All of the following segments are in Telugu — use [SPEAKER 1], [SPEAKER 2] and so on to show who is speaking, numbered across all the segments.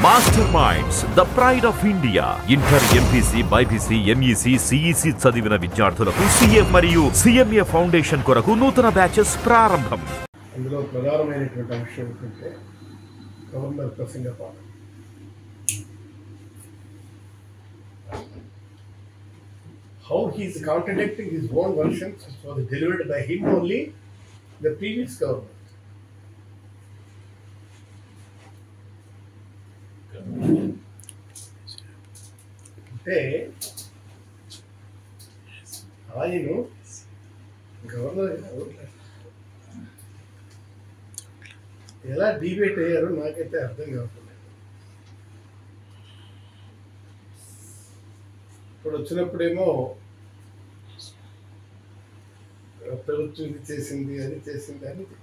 [SPEAKER 1] Master minds the pride of India. Inter, MPC, BiPC, MEC, CEC చదివిన విద్యార్థులకు సీఏ మరియు సిఎంఏ ఫౌండేషన్ కొరకు నూతన బ్యాచెస్ ప్రారంభం.
[SPEAKER 2] అందులో ప్రధానమైనటువంటి అంశం ఏంటంటే గవర్నర్ ప్రసంగ పాఠం. How he is contradicting his own versions which was delivered by him only the previous government. అంటే ఆయన గవర్నర్ ఎలా డిబేట్ అయ్యారో నాకైతే అర్థం కావట్లేదు. ఇప్పుడు వచ్చినప్పుడేమో ప్రభుత్వం ఇది చేసింది, అది చేసింది అని చెప్పారు.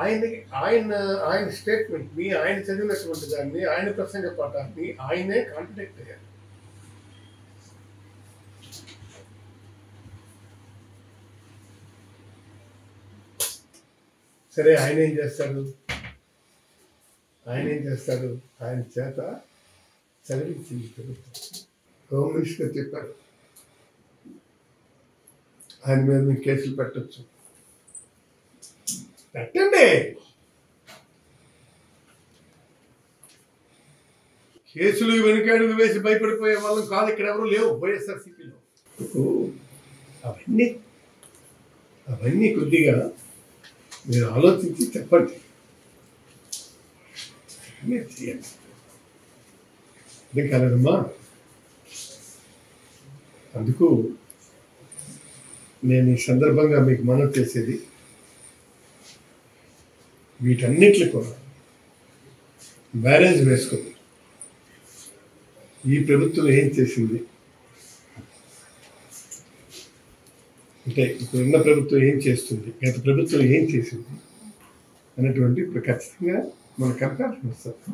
[SPEAKER 2] ఆయన స్టేట్మెంట్ ని, ఆయన చదివినటువంటి దాన్ని, ఆయన ప్రసంగ పాఠాన్ని ఆయనే కాంట్రాడిక్ట్ అయ్యారు. సరే, ఆయన ఏం చేస్తాడు? ఆయన చేత చదివించింది ప్రభుత్వం. హోమ్ మినిస్టర్ చెప్పారు ఆయన మీద మీరు కేసులు పెట్టచ్చు. పెట్టండి, కేసులు వెనుకాడుగు వేసి భయపడిపోయే వాళ్ళం కాదు. ఇక్కడ ఎవరు లేవు వైఎస్ఆర్సీపీలో. అవన్నీ కొద్దిగా మీరు ఆలోచించి చెప్పండి. అదే కాదమ్మా. అందుకు నేను ఈ సందర్భంగా మీకు మనవి చేసేది, వీటన్నిటిని కూడా బ్యారేజ్ వేసుకుంది. ఈ ప్రభుత్వం ఏం చేసింది అంటే, ఇప్పుడున్న ప్రభుత్వం ఏం చేస్తుంది, గత ప్రభుత్వం ఏం చేసింది అనేటువంటి ఇప్పుడు ఖచ్చితంగా మన కంపారిజన్ వస్తుంది.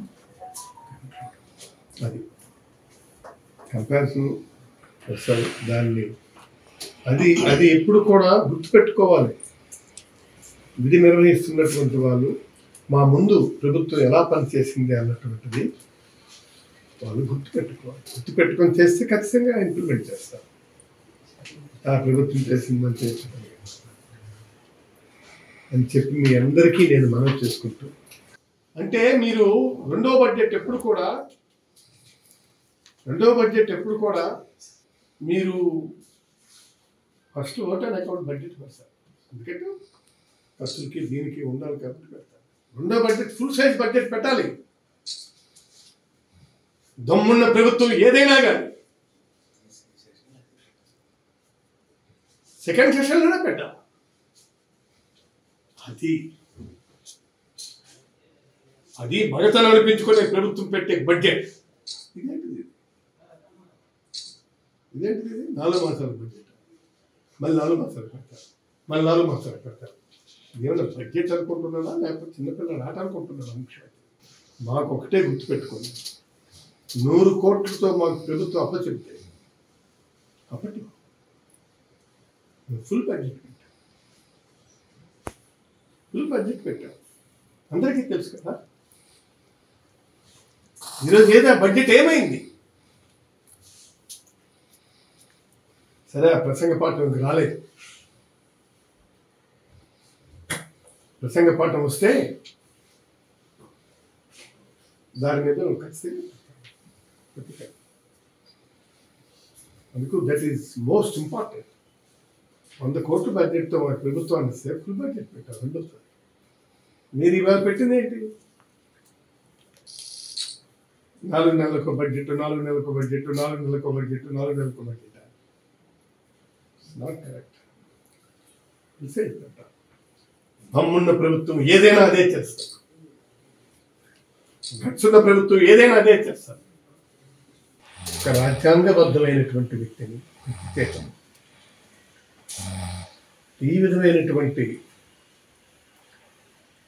[SPEAKER 2] అది కంపారిజన్ వస్తుంది. దాన్ని అది ఎప్పుడు కూడా గుర్తుపెట్టుకోవాలి. విధి నిర్వహిస్తున్నటువంటి వాళ్ళు మా ముందు ప్రభుత్వం ఎలా పనిచేసింది అన్నటువంటిది వాళ్ళు గుర్తుపెట్టుకొని చేస్తే ఖచ్చితంగా ఇంప్లిమెంట్ చేస్తారు. ఆ ప్రభుత్వం చేసిందని చేస్తుంది అని చెప్పి మీ అందరికీ నేను మనవి చేసుకుంటూ, అంటే మీరు రెండో బడ్జెట్ ఎప్పుడు కూడా మీరు first vote and account budget పెడతారు. ఎందుకంటే ఖర్చులకి దీనికి ఉండాలి కాబట్టి పెడతారు. రెండో బడ్జెట్ ఫుల్ సైజ్ బడ్జెట్ పెట్టాలి. దమ్మున్న ప్రభుత్వం ఏదైనా కానీ సెకండ్ సెషన్లోనే పెట్టాలి. అది మగతనం అనిపించుకునే ప్రభుత్వం పెట్టే బడ్జెట్. ఇదేంటిది 4 మాసాల బడ్జెట్, మళ్ళీ 4 మాసాలు పెడతారు, మళ్ళీ 4 మాసాలు పెడతారు. ఏమన్నా బడ్జెట్ అనుకుంటున్నాడా లేకపోతే చిన్నపిల్లలు ఆట అనుకుంటున్నాడా? ముఖ్యమంత్రి మాకు ఒకటే గుర్తుపెట్టుకోండి, 100 కోట్లతో మాకు ప్రభుత్వం అప్పచెప్తే అప్పటి ఫుల్ బడ్జెట్ పెట్టాం. అందరికీ తెలుసు కదా. ఈరోజు ఏదో బడ్జెట్ ఏమైంది? సరే, ఆ ప్రసంగ పాఠం రాలేదు. ప్రసంగ పాఠం వస్తే దాని మీద ఖచ్చితంగా అందుకు దట్ ఈస్ మోస్ట్ ఇంపార్టెంట్. 100 కోట్ల బడ్జెట్తో మన ప్రభుత్వాన్ని ఇస్తే ఫుల్ బడ్జెట్ పెట్టారు. రెండోసారి మీరు ఇవాళ పెట్టింది ఏంటి? 4 నెలలకు బడ్జెట్, 4 నెలలకు బడ్జెట్, 4 నెలలకు బడ్జెట్, 4 నెలలకు బడ్జెట్. Not correct. దమ్మున్న ప్రభుత్వం ఏదైనా అదే చేస్తారు. గట్సున్న ప్రభుత్వం ఏదైనా అదే చేస్తారు. ఒక రాజ్యాంగబద్ధమైనటువంటి వ్యక్తిని ఈ విధమైనటువంటి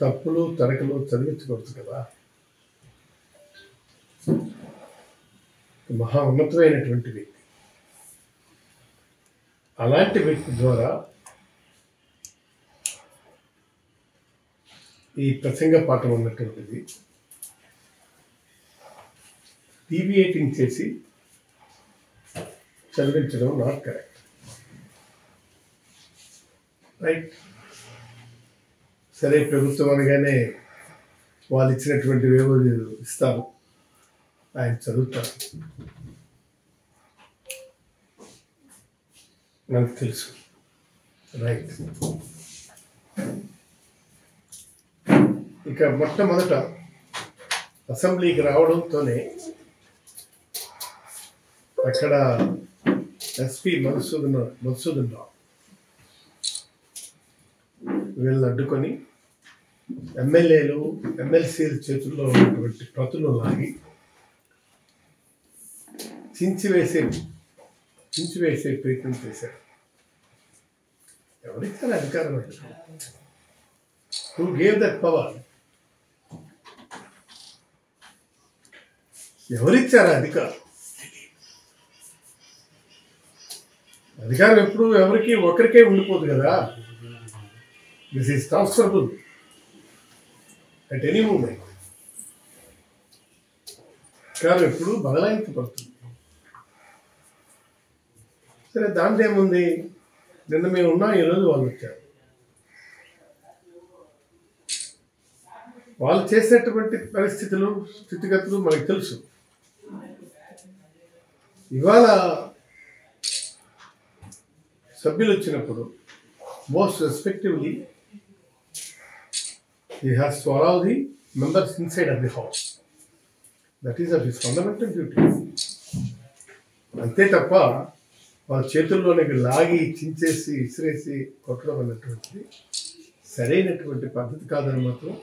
[SPEAKER 2] తప్పులు తరకలు చదివించకూడదు కదా. మహా ఉన్నతమైనటువంటి వ్యక్తి, అలాంటి వ్యక్తి ద్వారా ఈ ప్రసంగ పాఠం అన్నటువంటిది డీవియేటింగ్ చేసి చదివించడం నాట్ కరెక్ట్. రైట్. సరే, ప్రభుత్వం అనగానే వాళ్ళు ఇచ్చినటువంటివి ఏవో ఇస్తారు, ఆయన చదువుతారు, నాకు తెలుసు. రైట్. ఇక మొట్టమొదట అసెంబ్లీకి రావడంతోనే అక్కడ ఎస్పీ మధుసూదన్ రావు వీళ్ళని అడ్డుకొని ఎమ్మెల్యేలు ఎమ్మెల్సీల చేతుల్లో ఉన్నటువంటి ప్రతులు లాగి చించివేసే ప్రయత్నం చేశారు. ఎవరిచ్చారు అధికారం? Who gave that power? ఎవరిచ్చారు అధికారం? అధికారం ఎప్పుడు ఎవరికి ఒకరికే ఉండిపోదు కదా. This is transferable at any moment. అధికారం ఎప్పుడు బదలాయించబడుతుంది. సరే, దాంట్లో ఏముంది? నిన్న మేము ఉన్నాం, ఈరోజు వాళ్ళు వచ్చారు. వాళ్ళు చేసినటువంటి పరిస్థితులు స్థితిగతులు మనకు తెలుసు. ఇవాళ సభ్యులు వచ్చినప్పుడు most respectively he has to allow the members inside of the house. That is of his fundamental duty. అంతే తప్ప వాళ్ళ చేతుల్లోనికి లాగి చించేసి ఇసిరేసి కొట్టడం అన్నటువంటిది సరైనటువంటి పద్ధతి కాదని మాత్రం.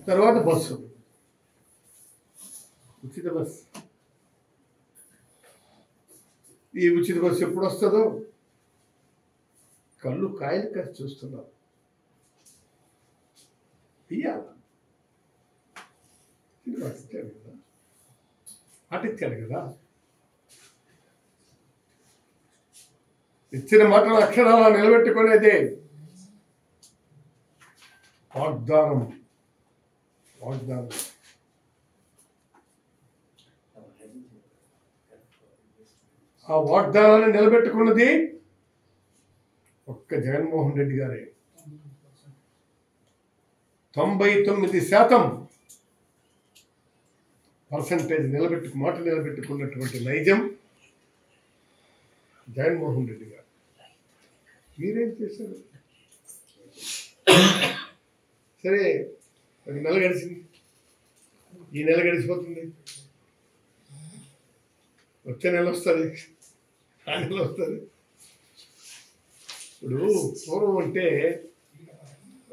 [SPEAKER 2] తర్వాత బస్సు, ఉచిత బస్సు. ఈ ఉచిత బస్సు ఎప్పుడు వస్తుందో కళ్ళు కాయలు కాసి చూస్తున్నారు. పాటించాడు కదా. ఇచ్చిన మాటలు అక్షరాలా నిలబెట్టుకునేదే వాగ్దానం. ఆ వాగ్దానాన్ని నిలబెట్టుకున్నది ఒక్క జగన్మోహన్ రెడ్డి గారే. 99% మాట నిలబెట్టుకున్నటువంటి నైజం జగన్మోహన్ రెడ్డి గారు. మీరేం చేశారు? సరే, ఒక నెల గడిచింది, ఈ నెల గడిచిపోతుంది, వచ్చే నెల వస్తుంది, ఆ నెల వస్తుంది. ఇప్పుడు పూర్వం అంటే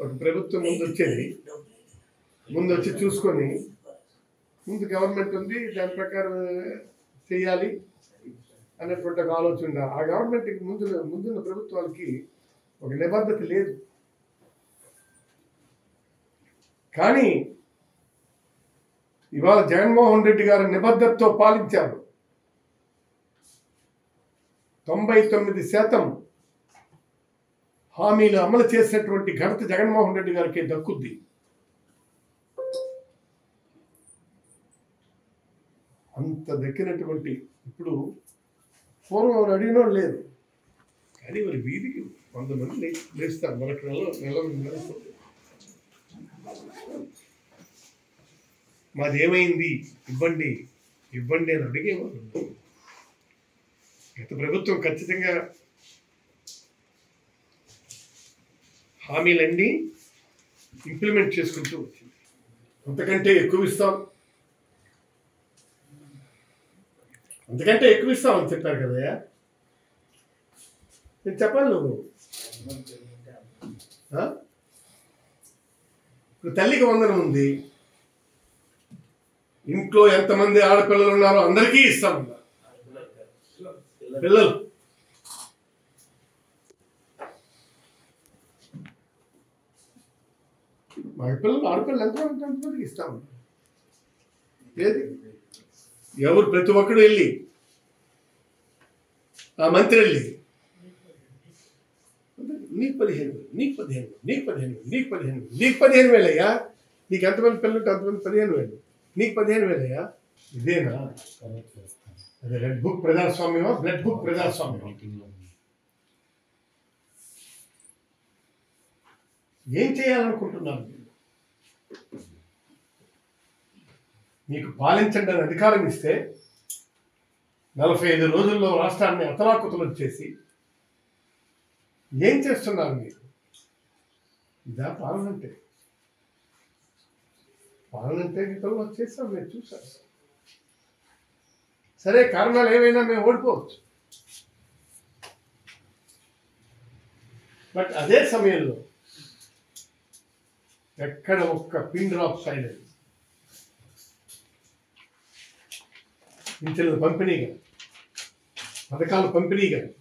[SPEAKER 2] ఒక ప్రభుత్వం ముందు వచ్చి చూసుకొని ముందు గవర్నమెంట్ ఉంది, దాని ప్రకారం చేయాలి అన్నటువంటి ఒక ఆలోచన. ఆ గవర్నమెంట్కి ముందున్న ప్రభుత్వాలకి ఒక నిబద్ధత లేదు. కానీ ఇవాళ జగన్మోహన్ రెడ్డి గారు నిబద్ధతతో పాలించారు. 99% హామీలు అమలు చేసినటువంటి ఘనత జగన్మోహన్ రెడ్డి గారికి దక్కుద్ది. అంత దక్కినటువంటి ఇప్పుడు పూర్వం ఎవరు అడిగినో లేదు, కానీ మరి వీధికి 100 మంది లేస్తారు. మనకు నెల మాది ఏమైంది, ఇవ్వండి అని అడిగేవారు. గత ప్రభుత్వం ఖచ్చితంగా హామీలన్నీ ఇంప్లిమెంట్ చేసుకుంటూ వచ్చింది. అంతకంటే ఎక్కువ ఇస్తామని చెప్పారు కదయ్యా. నేను చెప్పాలి నువ్వు. ఇప్పుడు తల్లికి వందనం ఉంది, ఇంట్లో ఎంతమంది ఆడపిల్లలు ఉన్నారో అందరికీ ఇస్తామన్నారు. పిల్లలు ఆడపిల్లలు ఎంతమందికి ఇస్తామన్నారు. ఏది ఎవరు ప్రతి ఒక్కడు వెళ్ళి ఆ మంత్రి వెళ్ళి నీకు 15,000, నీకు 15,000, నీకు 15,000, నీకు 15,000, నీకు 15,000 అయ్యా. నీకు ఎంతమంది పిల్లలు ఉంటే అంతమంది 15,000, నీకు 15,000 అయ్యా. ఇదేనా? అదే రెడ్ బుక్ ప్రజాస్వామ్యమా, బ్లడ్ బుక్ ప్రజాస్వామ్యం? ఏం చేయాలనుకుంటున్నారు మీరు? మీకు పాలించండి అని అధికారం ఇస్తే 45 రోజుల్లో రాష్ట్రాన్ని అతలాకుతలం చేసి ఏం చేస్తున్నారు మీరు? ఇదా పాలనంటే? పాలనంటే గతంలో చేస్తాం, మేము చూసాం. సరే, కారణాలు ఏవైనా మేము ఓడిపోవచ్చు. బట్ అదే సమయంలో ఎక్కడ ఒక్క పిన్ డ్రాప్ సైలెన్స్, పింఛన్ల పంపిణీ కానీ, పథకాల పంపిణీ కానీ,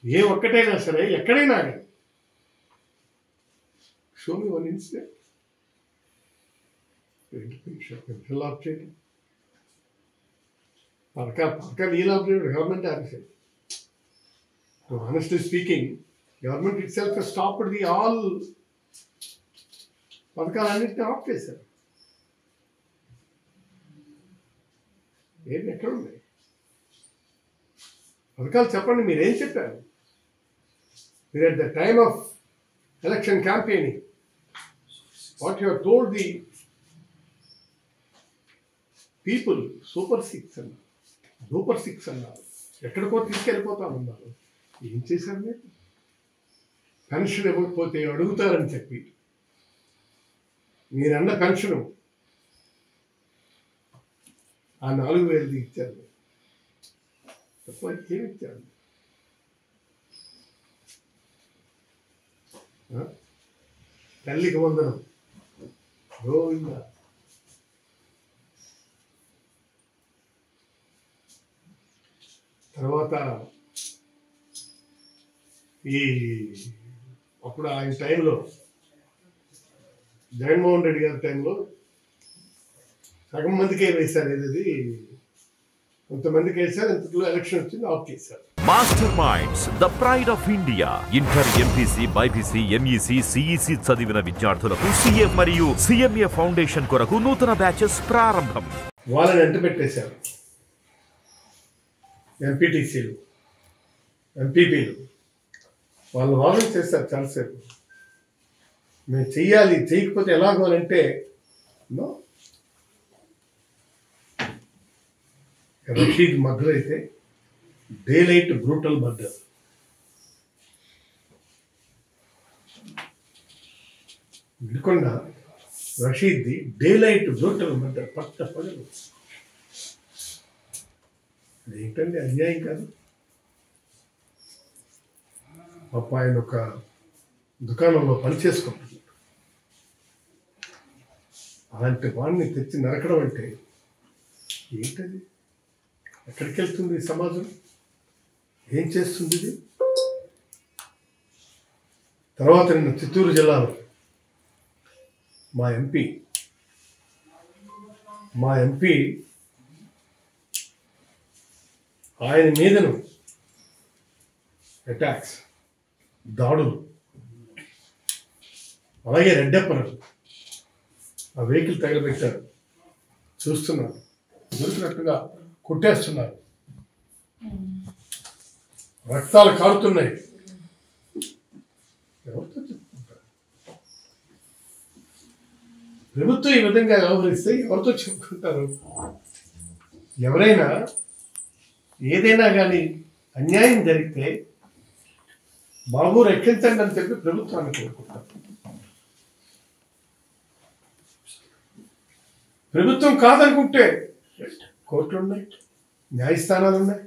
[SPEAKER 2] ఏ ఒక్కటైనా సరే ఎక్కడైనా కానీ show me one incident. Pension off చేయడం, పథకాలు ఈ లాభ చేయడం government officer. Honestly speaking, government itself has stopped the all పథకాలన్నింటినీ ఆఫ్ చేశారు. ఏంటి ఎక్కడ ఉన్నాయి పథకాలు? చెప్పండి, మీరేం చెప్పారు? మీరు at the time of election campaigning, what you have told the people, Super 6 అన్నారు, Super 6 అన్నారు, ఎక్కడికో తీసుకెళ్ళిపోతామన్నారు. ఏం చేశారు మీరు? పెన్షన్ ఇవ్వకపోతే అడుగుతారని చెప్పి మీరన్న పెన్షను ఆ 4,000 ఇచ్చారు తప్ప ఏమి ఇచ్చారు? తల్లికి వందనం, గోవిందా. తర్వాత అప్పుడు ఆయన టైంలో, జగన్మోహన్ రెడ్డి గారి టైంలో సగం మందికే వేశారు. ఏది కొంతమందికి వేశారు, ఇంతలో ఎలక్షన్ వచ్చింది, ఆఫ్ చేశారు.
[SPEAKER 1] Master minds, the pride of India. Inter, MPC, BiPC, MEC, CEC చదివిన విద్యార్థులకు సీఏ మరియు సిఎంఏ ఫౌండేషన్ కొరకు నూతన బ్యాచెస్ ప్రారంభం.
[SPEAKER 2] వాళ్ళని ఎంట పెట్టేశారు. ఎంపీటీసీలు, ఎంపీపీలు వాళ్ళు వాదన చేస్తారు చాలాసేపు. మేము చెయ్యాలి, చేయకపోతే ఎలాగో అని అంటే రషీద్ మర్డర్ అయితే daylight brutal murder. Vinukonda రషీద్ది డే లైట్ బ్రూటల్ మర్డర్, పట్ట పగలు. అదేంటండి, అన్యాయం కాదు? పాప ఆయన ఒక దుకాణంలో పనిచేసుకుంటున్నాడు. అలాంటి వాడిని తెచ్చి నరకడం అంటే ఏంటది? ఎక్కడికి వెళ్తుంది సమాజం? ఏం చేస్తుంది ఇది? తర్వాత నిన్న చిత్తూరు జిల్లాలో మా ఎంపీ ఆయన మీదను అటాక్స్, దాడులు, అలాగే రెడ్డప్పను ఆ వెహికల్ తగలబెట్టారు. చూస్తున్నారు, దొరికినట్టుగా కొట్టేస్తున్నారు, రక్తాలు కారుతున్నాయి. ఎవరితో చెప్పుకుంటారు? ప్రభుత్వం ఈ విధంగా వ్యవహరిస్తే ఎవరితో చెప్పుకుంటారు? ఎవరైనా ఏదైనా కానీ అన్యాయం జరిగితే బాబు రక్షించండి అని చెప్పి ప్రభుత్వాన్ని కోరుకుంటారు. ప్రభుత్వం కాదనుకుంటే కోర్టులు ఉన్నాయి, న్యాయస్థానాలు ఉన్నాయి.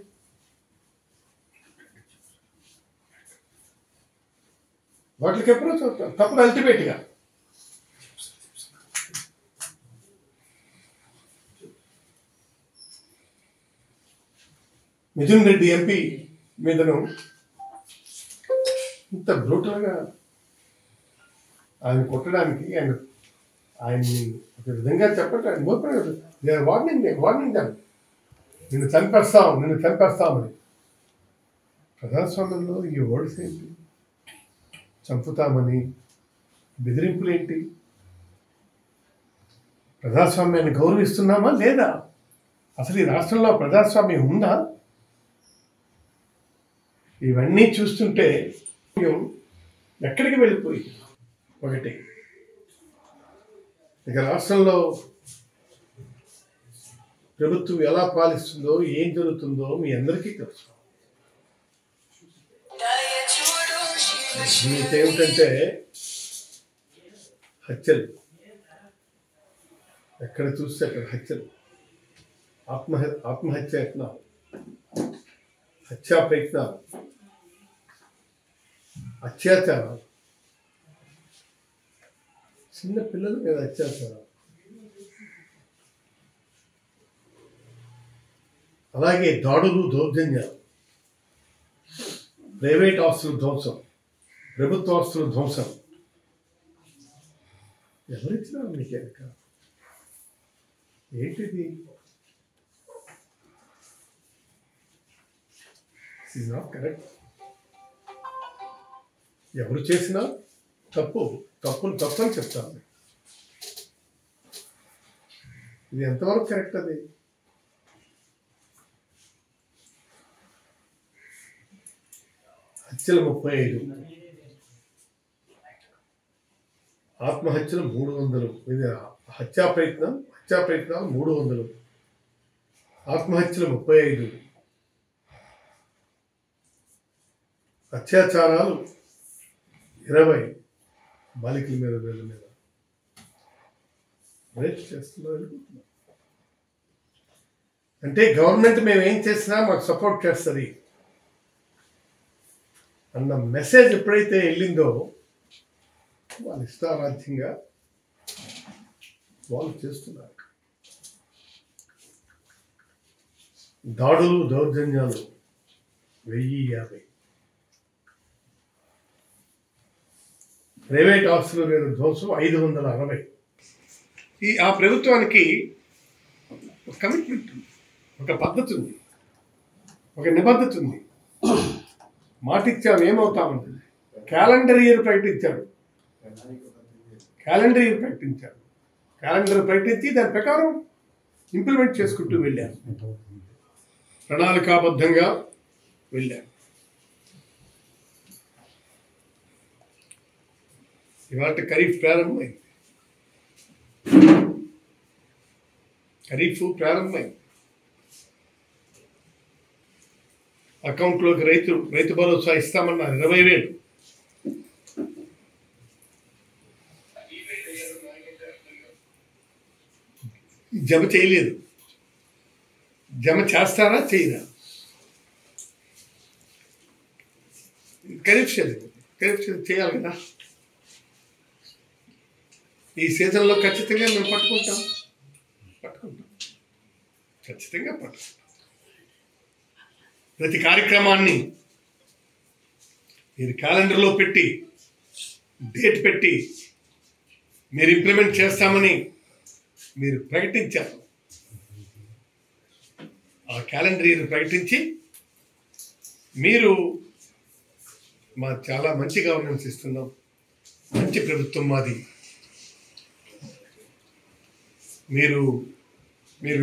[SPEAKER 2] వాటికి ఎప్పుడో చూస్తాం, తప్పదు అల్టిమేట్గా. మిథున్ రెడ్డి ఎంపీ మీదను ఇంత బ్రూటల్గా ఆయన కొట్టడానికి, ఆయన్ని ఒక విధంగా చెప్పట్లేదు. వార్నింగ్ దాన్ని, నిన్ను చంపేస్తామని. ప్రజాస్వామ్యంలో ఈ వర్డ్స్ ఏంటి? చంపుతామని బెదిరింపులేంటి? ప్రజాస్వామ్యాన్ని గౌరవిస్తున్నామా లేదా? అసలు ఈ రాష్ట్రంలో ప్రజాస్వామ్యం ఉందా? ఇవన్నీ చూస్తుంటే ఎక్కడికి వెళ్ళిపోయి ఒకటి, ఇక రాష్ట్రంలో ప్రభుత్వం ఎలా పాలిస్తుందో ఏం జరుగుతుందో మీ అందరికీ తెలుసు. మీకేమిటంటే హత్యలు, ఎక్కడ చూస్తే అక్కడ హత్యలు, ఆత్మహత్య యత్నాలు, హత్యా ప్రయత్నాలు, అత్యాచారాలు, చిన్న పిల్లల మీద అత్యాచారాలు, అలాగే దాడులు, దౌర్జన్యాలు, ప్రైవేట్ ఆస్తుల ధ్వంసం, ప్రభుత్వ ఆస్తుల ధ్వంసం. ఎవరిచ్చినారు మీకు ఎక్క? ఏంటిది? Is not correct. ఎవరు చేసినా తప్పుని చెప్తాను. ఇది ఎంతవరకు కరెక్ట్? అది హత్యలు 35, ఆత్మహత్యలు 300, ఇది హత్యా ప్రయత్నాలు 300, ఆత్మహత్యలు 35, అత్యాచారాలు 20, బాలికల మీద వీళ్ళ మీద రేప్ చేస్తున్నారు అనుకుంటున్నారు. అంటే గవర్నమెంట్ మేము ఏం చేసినా మాకు సపోర్ట్ చేస్తుంది అన్న మెసేజ్ ఎప్పుడైతే వెళ్ళిందో వాళ్ళు ఇష్టారాజ్యంగా వాళ్ళు చేస్తున్నారు. దాడులు, దౌర్జన్యాలు 1050, ప్రైవేట్ ఆస్తుల మీద ధ్వంసం 560. ఆ ప్రభుత్వానికి ఒక కమిట్మెంట్ ఉంది, ఒక పద్ధతి ఉంది, ఒక నిబద్ధత ఉంది. మాట ఇచ్చాము ఏమవుతామంటుంది. క్యాలెండర్ ఇయర్ ప్రకటించారు. క్యాలెండర్ ప్రకటించి దాని ప్రకారం ఇంప్లిమెంట్ చేసుకుంటూ వెళ్ళారు. ప్రణాళికాబద్ధంగా వెళ్ళారు. ఇవాళ ఖరీఫ్ ప్రారంభమైంది. అకౌంట్లోకి రైతు భరోసా ఇస్తామన్నారు 20,000. జమ చేయలేదు. జమ చేస్తారా చేయరా? ఖరీఫ్ సీజన్ చేయాలి కదా. ఈ సీజన్లో ఖచ్చితంగా మేము పట్టుకుంటాం. ఖచ్చితంగా పట్టుకుంటాం. ప్రతి కార్యక్రమాన్ని మీరు క్యాలెండర్లో పెట్టి, డేట్ పెట్టి మీరు ఇంప్లిమెంట్ చేస్తామని మీరు ప్రకటించారు. ఆ క్యాలెండర్ ఇయర్ ప్రకటించి మీరు మా చాలా మంచి గవర్నెన్స్ ఇస్తున్నాం, మంచి ప్రభుత్వం మాది, మీరు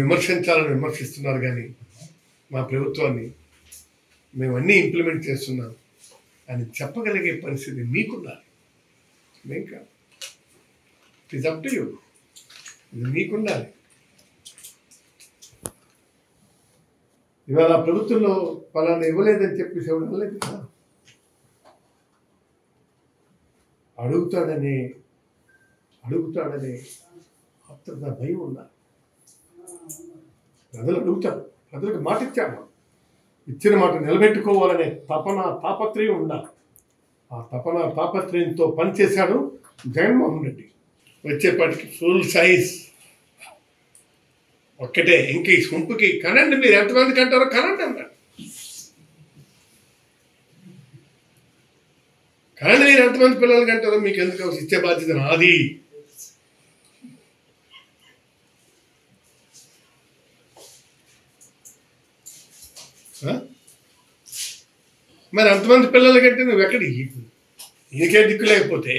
[SPEAKER 2] విమర్శించాలని విమర్శిస్తున్నారు కానీ మా ప్రభుత్వాన్ని మేము అన్నీ ఇంప్లిమెంట్ చేస్తున్నాం అని చెప్పగలిగే పరిస్థితి మీకున్నారు. మేం కాదు. It is up to you. ఇది మీకుండాలి. ఇవాళ ప్రభుత్వంలో పలానా ఇవ్వలేదని చెప్పేసి ఎవరు లేదు కదా. అడుగుతాడనే ఆత్మత భయం ఉండాలి. ప్రజలు అడుగుతారు. ప్రజలకు మాట ఇచ్చాము. ఇచ్చిన మాట నిలబెట్టుకోవాలనే తాపత్రయం ఉండాలి. ఆ తాపత్రయంతో పనిచేశాడు జగన్మోహన్ రెడ్డి. వచ్చేపాటికి ఫుల్ సైజ్ ఒక్కటే. ఇంక ఈ సొంపుకి కనండి, మీరు ఎంతమందికి అంటారో కనండి అన్నాడు. కనండి, మీరు ఎంతమంది పిల్లలకి అంటారో మీకు ఎందుకు ఇచ్చే బాధ్యత నాది. మరి అంతమంది పిల్లలకంటే నువ్వు ఎక్కడ ఈయనకే దిక్కు లేకపోతే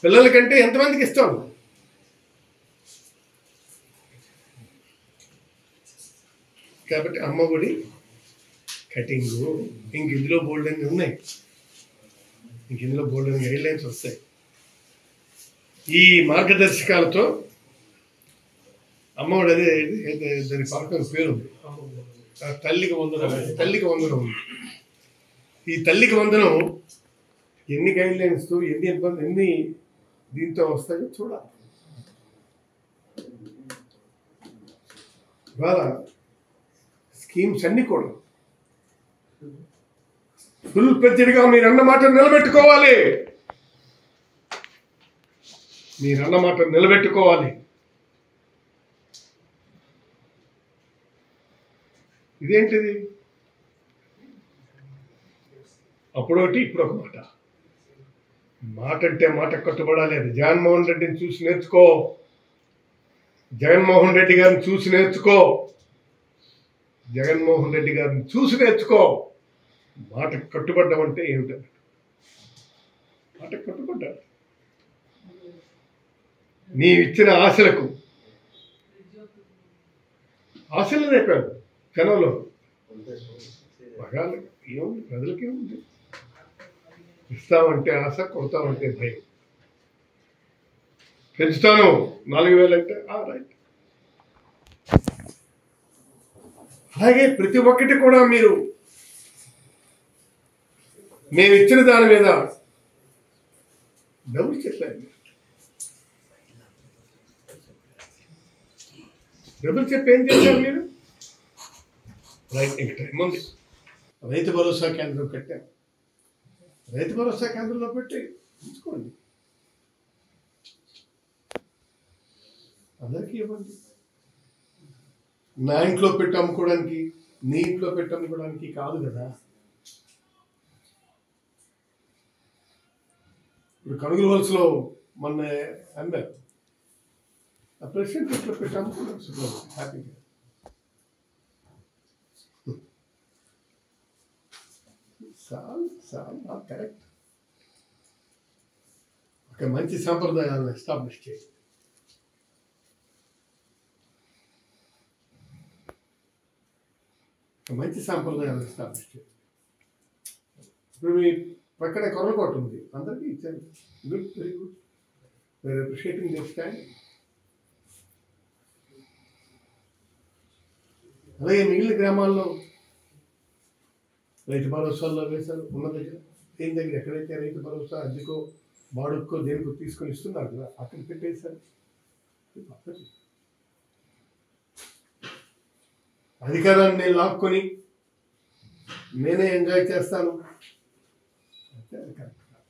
[SPEAKER 2] పిల్లలకంటే ఎంతమందికి ఇస్తాం? కాబట్టి అమ్మఒడి కటింగు ఇందులో బోల్డ్ అని ఉన్నాయి, ఇందులో బోల్డ్ అని గైడ్ లైన్స్ వస్తాయి. ఈ మార్గదర్శకాలతో అమ్మఒడి అదే దాని పథకం పేరు ఉంది, తల్లికి వందనం. తల్లికి వందనం ఉంది. ఈ తల్లికి వందనం ఎన్ని గైడ్ లైన్స్తో ఎన్ని దీంతో వస్తాయో చూడాలి. ఇవాళ స్కీమ్స్ అన్ని కూడా ఫుల్ ప్రెజర్గా మీరన్న మాట నిలబెట్టుకోవాలి. మీరన్న మాట నిలబెట్టుకోవాలి. ఇదేంటిది? అప్పుడొకటి ఇప్పుడు ఒక మాట. మాట అంటే మాట కట్టుబడాలి. అది జగన్మోహన్ రెడ్డిని చూసి నేర్చుకో. జగన్మోహన్ రెడ్డి గారిని చూసి నేర్చుకో. జగన్మోహన్ రెడ్డి గారిని చూసి నేర్చుకో. మాట కట్టుబడ్డం అంటే ఏమిటంటే మాట కట్టుబడ్డాడు. నీవిచ్చిన ఆశలకు ఆశలు రేపాడు జనంలో. మగాళ్ళకి ఏముంది, ప్రజలకి ఏముంది? ఇస్తామంటే ఆశ, కొడతామంటే భయం. పెంచుతాను 4,000 అంటే రైట్. అలాగే ప్రతి ఒక్కటి కూడా మీరు మేము ఇచ్చిన దాని మీద డబ్బులు చెప్పలేదు. డబ్బులు చెప్పి ఏం చేశారు మీరు? రైట్, ఇంక టైం ఉంది. రైతు భరోసా కేంద్రం కట్టాం. రైతు భరోసా కేంద్రంలో పెట్టి ఉంచుకోండి, అందరికీ ఇవ్వండి. నా ఇంట్లో పెట్టి అమ్ముకోవడానికి, నీ ఇంట్లో పెట్టి అమ్ముకోవడానికి కాదు కదా. ఇప్పుడు కనుగోలు వలసలో మొన్న అమ్మారు. ఆ ప్రెసిడెంట్ ఇంట్లో పెట్టి అమ్ముకున్నాడు హ్యాపీగా. కరెక్ట్. ఒక మంచి సాంప్రదాయాలను ఎస్టాబ్లిష్ చేయండి. మంచి సాంప్రదాయాలను ఎస్టాబ్లిష్ చేయండి. ఇప్పుడు మీ పక్కనే కొర్రకోట ఉంది, అందరికీ ఇచ్చారు. Good, very good. We are appreciating this stand. అలాగే మిగిలిన గ్రామాల్లో రైతు భరోసాల్లో వేశారు. ఉన్న దగ్గర దేని దగ్గర ఎక్కడైతే రైతు భరోసా అద్దెకో బాడుక్కో దేనికో తీసుకొని ఇస్తున్నారు కదా, అక్కడ పెట్టేశారు. అధికారాన్ని నేను లాక్కొని నేనే ఎంజాయ్ చేస్తాను అంటే అది కరెక్ట్ కాదు.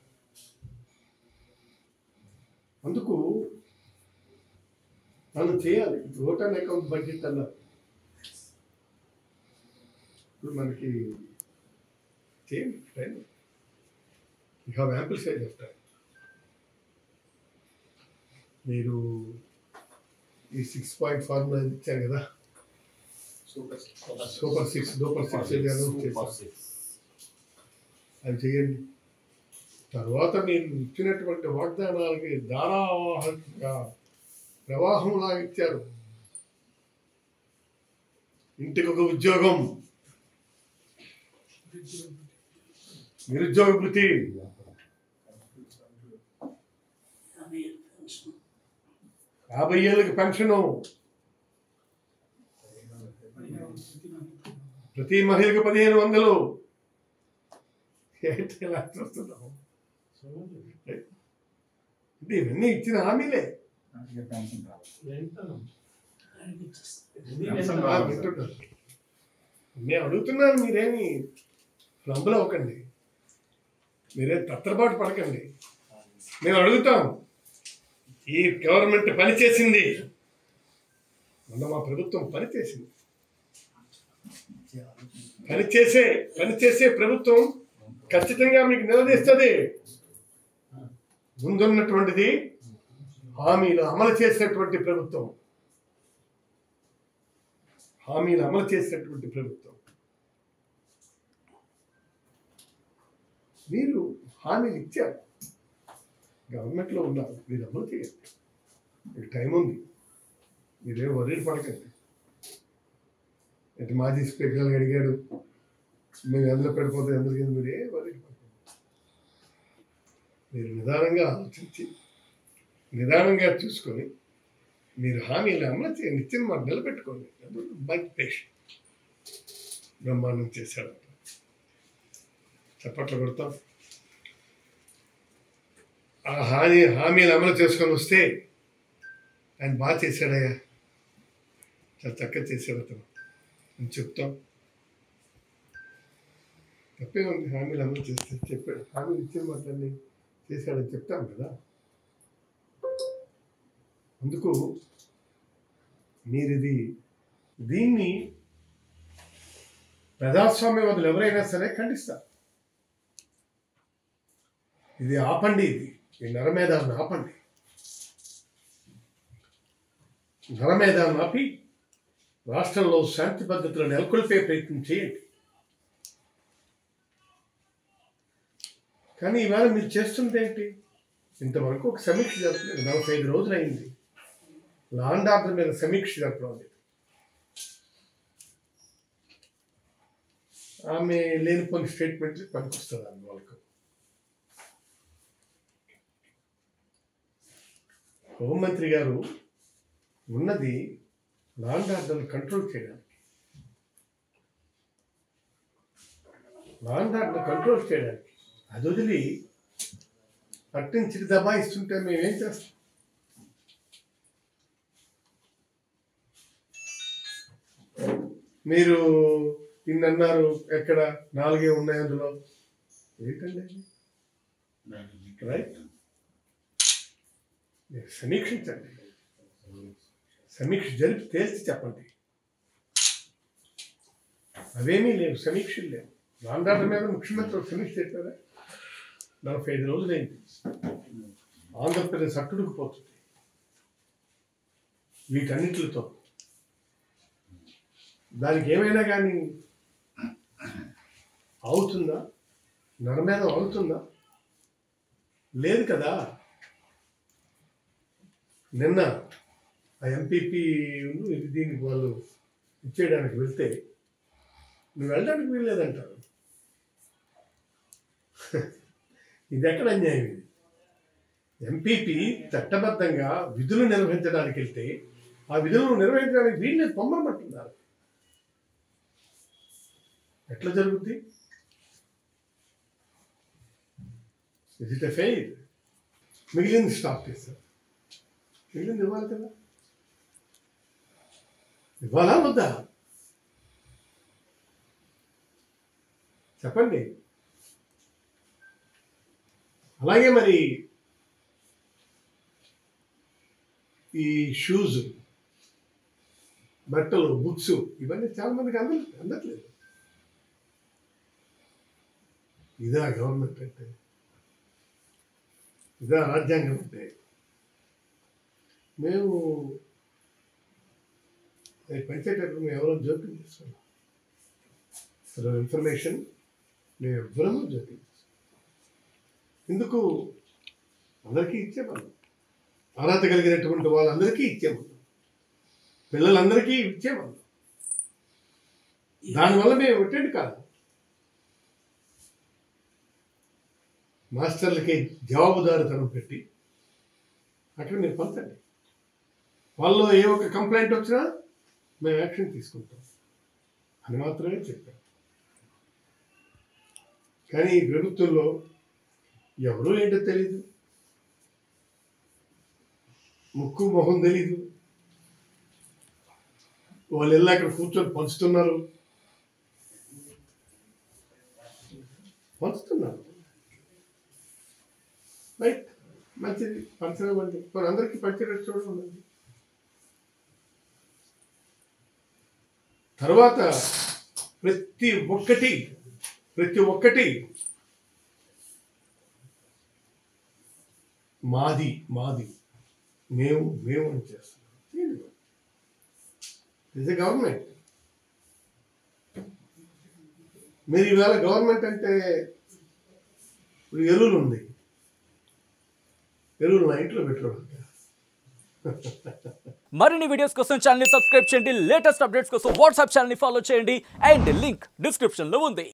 [SPEAKER 2] అందుకు మనం చేయాలి. ఓటర్ అకౌంట్ బడ్జెట్ అన్నారు. ఇప్పుడు మనకి చేయండి time. You have ample size of time. మీరు ఈ 6 పాయింట్ ఫార్ములా ఇచ్చారు కదా, సూపర్ సిక్స్ అది చేయండి. తర్వాత మీరు ఇచ్చినటువంటి వాగ్దానాలకి ధారావాహికంగా ప్రవాహంలాగా ఇచ్చారు. ఇంటికి ఒక ఉద్యోగం, నిరుద్యోగ వృత్తి, 50 ఏళ్ళకి పెన్షను, ప్రతి మహిళకు 1,500. ఎలా చూస్తున్నాము అంటే ఇవన్నీ ఇచ్చిన హామీలే. నేను అడుగుతున్నాను, మీరేమి ఫ్లంబులు అవ్వకండి, మీరేం తత్తరపాటు పడకండి. మేము అడుగుతాం. ఈ గవర్నమెంట్ పనిచేసింది, మొన్న మా ప్రభుత్వం పనిచేసింది. పనిచేసే ప్రభుత్వం ఖచ్చితంగా మీకు నిలదీస్తుంది. ముందున్నటువంటిది హామీలు అమలు చేసినటువంటి ప్రభుత్వం. మీరు హామీలు ఇచ్చారు. గవర్నమెంట్లో ఉన్నారు, మీరు అమలు చేయండి, మీకు టైం ఉంది, మీరేం వరీలు పడకండి. అంటే మాజీ స్పీకర్ అడిగాడు, మేము ఎందులో పడిపోతే ఎందుకు, మీరు ఏ వరీలు పడకండి. మీరు నిదానంగా ఆలోచించి నిదానంగా చూసుకొని మీరు హామీలు అమలు చేయండి, ఇచ్చిన మాట నిలబెట్టుకోండి. బైక్ పేషెంట్ బ్రహ్మాండం చేశాడు. చప్పట్లు కొడతాం. ఆ హామీలు అమలు చేసుకొని వస్తే ఆయన బాగా చేశాడయ్యా, చాలా చక్కగా చేశాడు అతను అని చెప్తాం. తప్పే ఉంది, హామీలు అమలు చేస్తే చెప్పాడు, హామీలు ఇచ్చిన మాటలన్నీ చేశాడని చెప్తాం కదా. అందుకు మీరు దీన్ని ప్రజాస్వామ్యవాదులు ఎవరైనా సరే ఖండిస్తారు. ఇది ఆపండి, ఈ నరమేధాన్ని ఆపండి, నరమేధాన్ని ఆపి రాష్ట్రంలో శాంతి భద్రతలు నెలకొల్పే ప్రయత్నం చేయండి. కానీ ఇవాళ మీరు చేస్తుంది ఏంటి? ఇంతవరకు ఒక సమీక్ష జరపలేదు, 45 రోజులు అయింది. లా అండ్ ఆర్డర్ మీద సమీక్ష జరపడం లేదు. ఆమె లేనిపోని స్టేట్మెంట్లు పనికొస్తుంది అన్న వాళ్ళకు. హోంమంత్రి గారు ఉన్నది లా అండ్ ఆర్డర్ని కంట్రోల్ చేయడానికి, లా అండ్ ఆర్డర్ కంట్రోల్ చేయడానికి. అది వదిలి పట్టించి దబాయిస్తుంటే మేమేం చేస్తాం? మీరు ఇన్నన్నారు, ఎక్కడ 4 ఉన్నాయి అందులో, ఏంటండి రైట్? సమీక్షించండి, సమీక్ష జరిపి తేల్చి చెప్పండి. అవేమీ లేవు, సమీక్షలు లేవు. రాండాట మీద ముఖ్యమంత్రి సమీక్ష చెప్పారా? 45 రోజులైంది. ఆంధ్రప్రదేశ్ అట్టుడుకుపోతుంది వీటన్నిటితో. దానికి ఏమైనా కానీ అవుతుందా? నరమేధం అవుతుందా? లేదు కదా. నిన్న ఆ ఎంపీపీ దీనికి వాళ్ళు ఇచ్చేయడానికి వెళ్తే నువ్వు వెళ్ళడానికి వీల్లేదంటారు. ఇది ఎక్కడ అన్యాయం? ఇది ఎంపీపీ చట్టబద్ధంగా విధులు నిర్వహించడానికి వెళ్తే ఆ విధులను నిర్వహించడానికి వీళ్ళని పొమ్మమంటున్నారు. ఎట్లా జరుగుద్ది? Is it a fail? మిగిలింది స్టాప్ చేస్తారు, మిగిలింది ఇవ్వాలి కదా. ఇవ్వాలా వద్దా చెప్పండి. అలాగే మరి ఈ షూస్, బట్టలు, బుక్స్ ఇవన్నీ చాలా మందికి అందట్లేదు. ఇదా గవర్నమెంట్ అంటే? ఇదా రాజ్యాంగం అంటే? మేము పంచేటప్పుడు మేము ఎవరో జోక్యం చేసుకున్నాం. ఫర్ ఇన్ఫర్మేషన్, మేము ఎవరమో జోక్యం చేసుకున్నాం. ఎందుకు? అందరికీ ఇచ్చేవాళ్ళం, అర్హత కలిగినటువంటి వాళ్ళందరికీ ఇచ్చేవాళ్ళం, పిల్లలందరికీ ఇచ్చేవాళ్ళం. దానివల్ల మేము అటెండ్ కాదు. మాస్టర్లకి జవాబుదారితనం పెట్టి అక్కడ మీరు పంచండి. వాళ్ళు ఏ ఒక్క కంప్లైంట్ వచ్చినా మేము యాక్షన్ తీసుకుంటాం అని మాత్రమే చెప్పారు. కానీ ఈ ప్రభుత్వంలో ఎవరో ఏంటో తెలీదు, ముక్కు మొహం తెలీదు. వాళ్ళు వెళ్ళి అక్కడ కూర్చొని పంచుతున్నారు. రైట్, మంచిది, పంచడం మరి అందరికీ పంచేటట్టు చూడండి. తర్వాత ప్రతి ఒక్కటి మాది మేము అని చేస్తున్నాం. Is a government. మీరు ఈవేళ గవర్నమెంట్ అంటే ఇప్పుడు ఎరువులు ఉంది, ఎరువులు మా ఇంట్లో పెట్టుకోవడం.
[SPEAKER 3] మరిన్ని వీడియోస్ కోసం ఛానల్ ని సబ్స్క్రైబ్ చేయండి. లేటెస్ట్ అప్డేట్స్ కోసం వాట్సాప్ ఛానల్ ని ఫాలో చేయండి. అండ్ లింక్ డిస్క్రిప్షన్ లో ఉంది.